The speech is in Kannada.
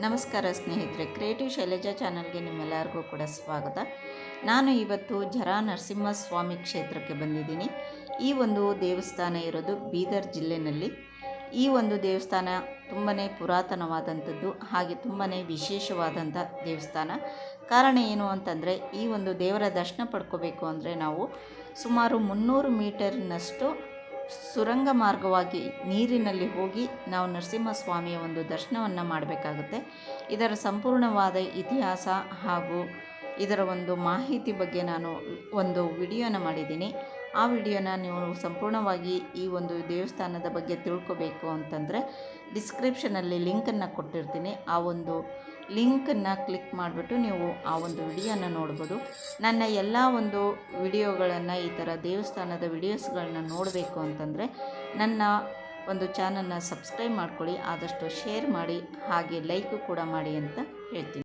ನಮಸ್ಕಾರ ಸ್ನೇಹಿತರೆ, ಕ್ರಿಯೇಟಿವ್ ಶೈಲಜಾ ಚಾನಲ್ಗೆ ನಿಮ್ಮೆಲ್ಲರಿಗೂ ಕೂಡ ಸ್ವಾಗತ. ನಾನು ಇವತ್ತು ಝರಾ ನರಸಿಂಹಸ್ವಾಮಿ ಕ್ಷೇತ್ರಕ್ಕೆ ಬಂದಿದ್ದೀನಿ. ಈ ಒಂದು ದೇವಸ್ಥಾನ ಇರೋದು ಬೀದರ್ ಜಿಲ್ಲೆಯಲ್ಲಿ. ಈ ಒಂದು ದೇವಸ್ಥಾನ ತುಂಬಾ ಪುರಾತನವಾದಂಥದ್ದು, ಹಾಗೆ ತುಂಬಾ ವಿಶೇಷವಾದಂಥ ದೇವಸ್ಥಾನ. ಕಾರಣ ಏನು ಅಂತಂದರೆ, ಈ ಒಂದು ದೇವರ ದರ್ಶನ ಪಡ್ಕೋಬೇಕು ಅಂದರೆ ನಾವು ಸುಮಾರು 300 ಮೀಟರ್ನಷ್ಟು ಸುರಂಗ ಮಾರ್ಗವಾಗಿ ನೀರಿನಲ್ಲಿ ಹೋಗಿ ನಾವು ನರಸಿಂಹಸ್ವಾಮಿಯ ಒಂದು ದರ್ಶನವನ್ನು ಮಾಡಬೇಕಾಗುತ್ತೆ. ಇದರ ಸಂಪೂರ್ಣವಾದ ಇತಿಹಾಸ ಹಾಗೂ ಇದರ ಒಂದು ಮಾಹಿತಿ ಬಗ್ಗೆ ನಾನು ಒಂದು ವಿಡಿಯೋನ ಮಾಡಿದ್ದೀನಿ. ಆ ವಿಡಿಯೋನ ನೀವು ಸಂಪೂರ್ಣವಾಗಿ ಈ ಒಂದು ದೇವಸ್ಥಾನದ ಬಗ್ಗೆ ತಿಳ್ಕೊಬೇಕು ಅಂತಂದರೆ ಡಿಸ್ಕ್ರಿಪ್ಷನಲ್ಲಿ ಲಿಂಕನ್ನು ಕೊಟ್ಟಿರ್ತೀನಿ. ಆ ಒಂದು ಲಿಂಕನ್ನು ಕ್ಲಿಕ್ ಮಾಡಿಬಿಟ್ಟು ನೀವು ಆ ಒಂದು ವಿಡಿಯೋನ ನೋಡ್ಬೋದು. ನನ್ನ ಎಲ್ಲ ಒಂದು ವಿಡಿಯೋಗಳನ್ನು, ಈ ಥರ ದೇವಸ್ಥಾನದ ವಿಡಿಯೋಸ್ಗಳನ್ನ ನೋಡಬೇಕು ಅಂತಂದರೆ ನನ್ನ ಒಂದು ಚಾನಲ್ನ ಸಬ್ಸ್ಕ್ರೈಬ್ ಮಾಡ್ಕೊಳ್ಳಿ, ಆದಷ್ಟು ಶೇರ್ ಮಾಡಿ, ಹಾಗೆ ಲೈಕು ಕೂಡ ಮಾಡಿ ಅಂತ ಹೇಳ್ತೀನಿ.